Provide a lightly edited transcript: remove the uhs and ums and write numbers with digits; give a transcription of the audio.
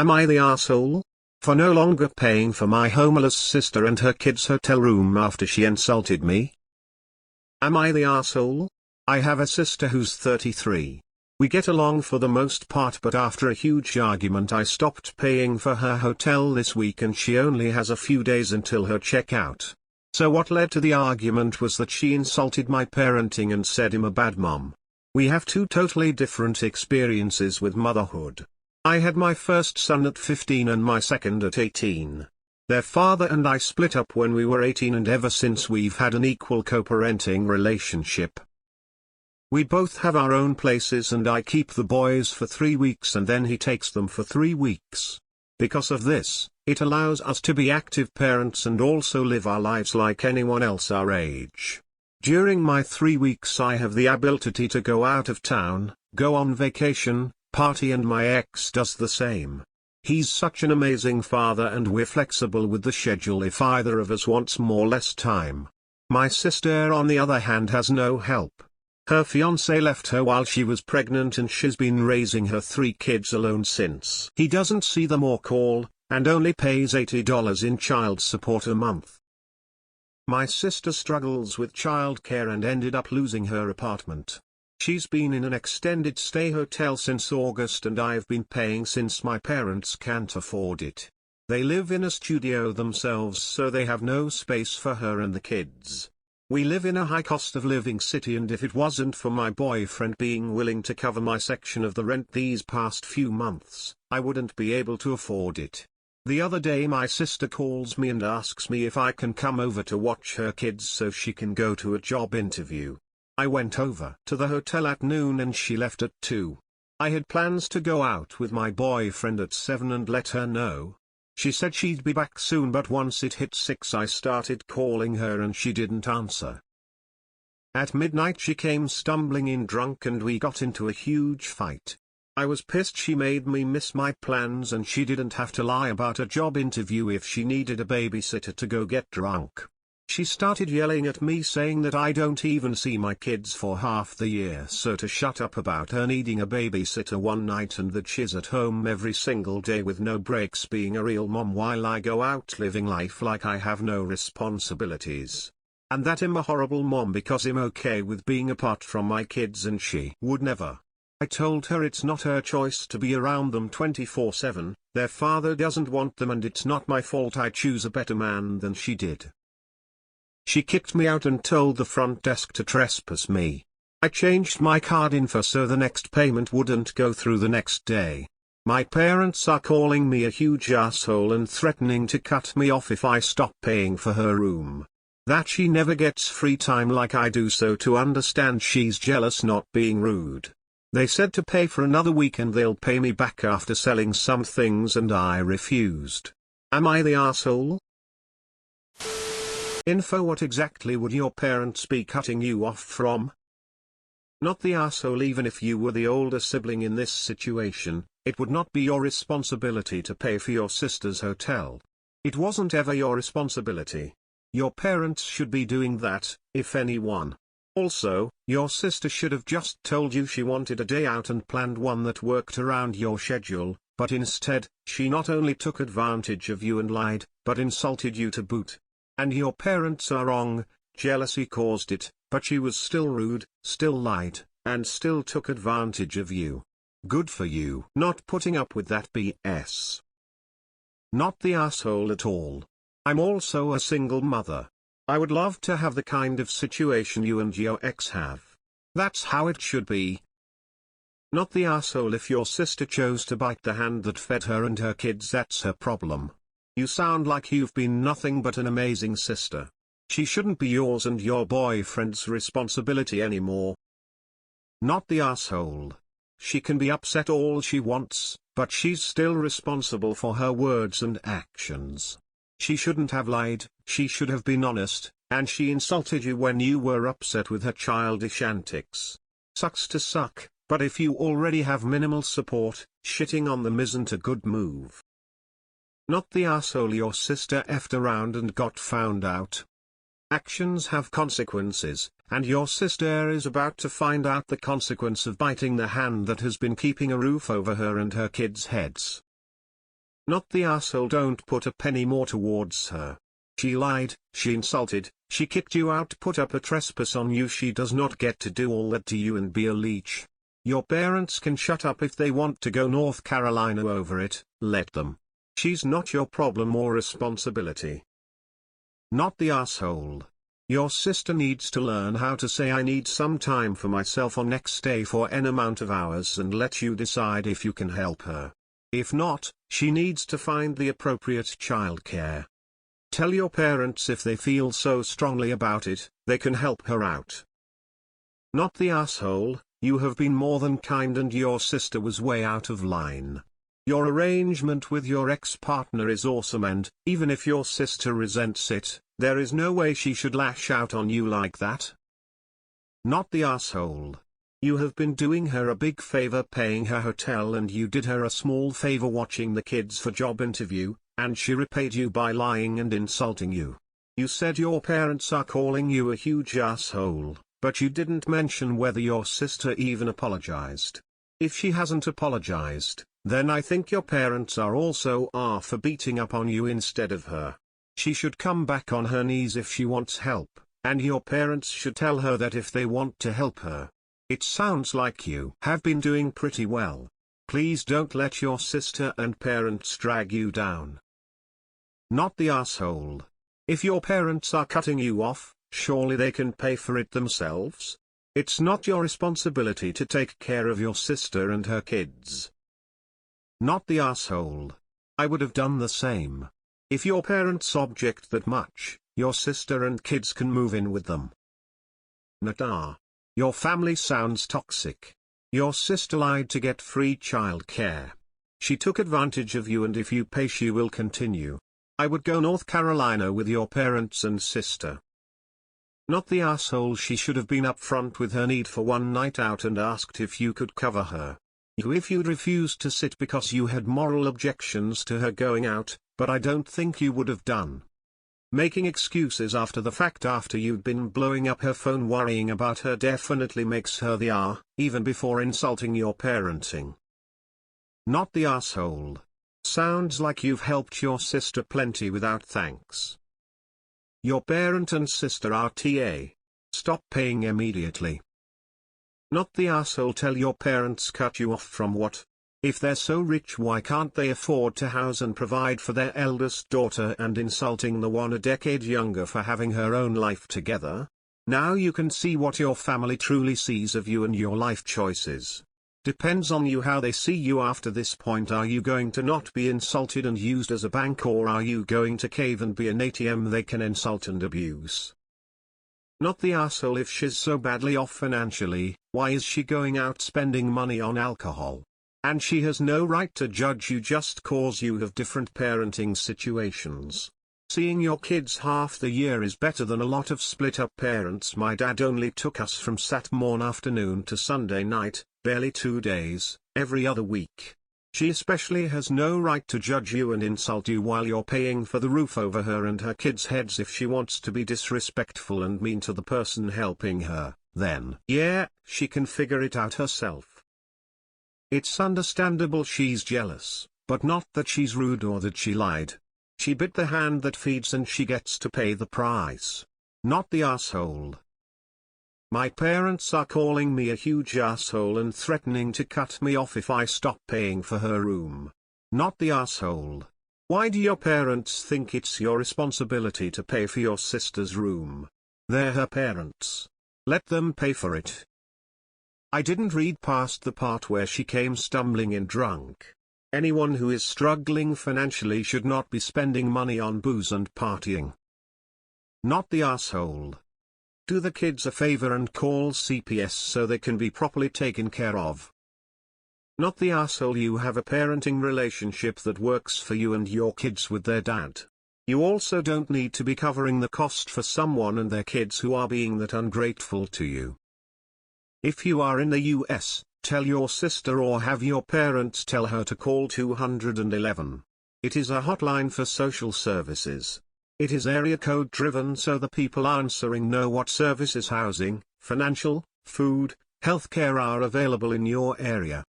Am I the asshole? For no longer paying for my homeless sister and her kids' hotel room after she insulted me? Am I the asshole? I have a sister who's 33. We get along for the most part, but after a huge argument I stopped paying for her hotel this week and she only has a few days until her checkout. So what led to the argument was that she insulted my parenting and said I'm a bad mom. We have two totally different experiences with motherhood. I had my first son at 15 and my second at 18. Their father and I split up when we were 18 and ever since we've had an equal co-parenting relationship. We both have our own places and I keep the boys for 3 weeks and then he takes them for 3 weeks. Because of this, it allows us to be active parents and also live our lives like anyone else our age. During my 3 weeks I have the ability to go out of town, go on vacation, party, and my ex does the same. He's such an amazing father and we're flexible with the schedule if either of us wants more or less time. My sister on the other hand has no help. Her fiancé left her while she was pregnant and she's been raising her 3 kids alone since. He doesn't see them or call, and only pays $80 in child support a month. My sister struggles with childcare and ended up losing her apartment. She's been in an extended stay hotel since August and I've been paying since my parents can't afford it. They live in a studio themselves so they have no space for her and the kids. We live in a high cost of living city and if it wasn't for my boyfriend being willing to cover my section of the rent these past few months, I wouldn't be able to afford it. The other day my sister calls me and asks me if I can come over to watch her kids so she can go to a job interview. I went over to the hotel at noon and she left at 2. I had plans to go out with my boyfriend at 7 and let her know. She said she'd be back soon, but once it hit 6 I started calling her and she didn't answer. At midnight she came stumbling in drunk and we got into a huge fight. I was pissed she made me miss my plans and she didn't have to lie about a job interview if she needed a babysitter to go get drunk. She started yelling at me saying that I don't even see my kids for half the year, so to shut up about her needing a babysitter one night and that she's at home every single day with no breaks being a real mom while I go out living life like I have no responsibilities. And that I'm a horrible mom because I'm okay with being apart from my kids and she would never. I told her it's not her choice to be around them 24/7, their father doesn't want them and it's not my fault I choose a better man than she did. She kicked me out and told the front desk to trespass me. I changed my card info so the next payment wouldn't go through the next day. My parents are calling me a huge asshole and threatening to cut me off if I stop paying for her room. That she never gets free time like I do, so to understand she's jealous, not being rude. They said to pay for another week and they'll pay me back after selling some things and I refused. Am I the asshole? Info: what exactly would your parents be cutting you off from? Not the asshole. Even if you were the older sibling in this situation, it would not be your responsibility to pay for your sister's hotel. It wasn't ever your responsibility. Your parents should be doing that, if anyone. Also, your sister should have just told you she wanted a day out and planned one that worked around your schedule, but instead, she not only took advantage of you and lied, but insulted you to boot. And your parents are wrong, jealousy caused it, but she was still rude, still lied, and still took advantage of you. Good for you not putting up with that BS. Not the asshole at all. I'm also a single mother. I would love to have the kind of situation you and your ex have. That's how it should be. Not the asshole. If your sister chose to bite the hand that fed her and her kids, that's her problem. You sound like you've been nothing but an amazing sister. She shouldn't be yours and your boyfriend's responsibility anymore. Not the asshole. She can be upset all she wants, but she's still responsible for her words and actions. She shouldn't have lied, she should have been honest, and she insulted you when you were upset with her childish antics. Sucks to suck, but if you already have minimal support, shitting on them isn't a good move. Not the asshole. Your sister effed around and got found out. Actions have consequences, and your sister is about to find out the consequence of biting the hand that has been keeping a roof over her and her kids' heads. Not the asshole. Don't put a penny more towards her. She lied, she insulted, she kicked you out, put up a trespass on you. She does not get to do all that to you and be a leech. Your parents can shut up if they want to go North Carolina over it, let them. She's not your problem or responsibility. Not the asshole. Your sister needs to learn how to say I need some time for myself or next stay for n amount of hours and let you decide if you can help her. If not, she needs to find the appropriate childcare. Tell your parents if they feel so strongly about it, they can help her out. Not the asshole. You have been more than kind and your sister was way out of line. Your arrangement with your ex-partner is awesome and, even if your sister resents it, there is no way she should lash out on you like that. Not the asshole. You have been doing her a big favor paying her hotel and you did her a small favor watching the kids for job interview, and she repaid you by lying and insulting you. You said your parents are calling you a huge asshole, but you didn't mention whether your sister even apologized. If she hasn't apologized, then I think your parents are also for beating up on you instead of her. She should come back on her knees if she wants help, and your parents should tell her that if they want to help her. It sounds like you have been doing pretty well. Please don't let your sister and parents drag you down. Not the asshole. If your parents are cutting you off, surely they can pay for it themselves. It's not your responsibility to take care of your sister and her kids. Not the asshole. I would have done the same. If your parents object that much, your sister and kids can move in with them. Not your family sounds toxic. Your sister lied to get free childcare. She took advantage of you and if you pay she will continue. I would go North Carolina with your parents and sister. Not the asshole. She should have been upfront with her need for one night out and asked if you could cover her. If you'd refused to sit because you had moral objections to her going out, but I don't think you would have done. Making excuses after the fact after you'd been blowing up her phone worrying about her definitely makes her the even before insulting your parenting. Not the asshole. Sounds like you've helped your sister plenty without thanks. Your parent and sister are TA. Stop paying immediately. Not the asshole. Tell your parents cut you off from what? If they're so rich, why can't they afford to house and provide for their eldest daughter and insulting the one a decade younger for having her own life together? Now you can see what your family truly sees of you and your life choices. Depends on you how they see you after this point. Are you going to not be insulted and used as a bank, or are you going to cave and be an ATM they can insult and abuse? Not the asshole. If she's so badly off financially, why is she going out spending money on alcohol? And she has no right to judge you just cause you have different parenting situations. Seeing your kids half the year is better than a lot of split-up parents. My dad only took us from Saturday morning afternoon to Sunday night, barely 2 days, every other week. She especially has no right to judge you and insult you while you're paying for the roof over her and her kids' heads. If she wants to be disrespectful and mean to the person helping her, then yeah, she can figure it out herself. It's understandable she's jealous, but not that she's rude or that she lied. She bit the hand that feeds and she gets to pay the price. Not the asshole. My parents are calling me a huge asshole and threatening to cut me off if I stop paying for her room. Not the asshole. Why do your parents think it's your responsibility to pay for your sister's room? They're her parents. Let them pay for it. I didn't read past the part where she came stumbling in drunk. Anyone who is struggling financially should not be spending money on booze and partying. Not the asshole. Do the kids a favor and call CPS so they can be properly taken care of. Not the asshole. You have a parenting relationship that works for you and your kids with their dad. You also don't need to be covering the cost for someone and their kids who are being that ungrateful to you. If you are in the US, tell your sister or have your parents tell her to call 211. It is a hotline for social services. It is area code driven, so the people answering know what services, housing, financial, food, healthcare are available in your area.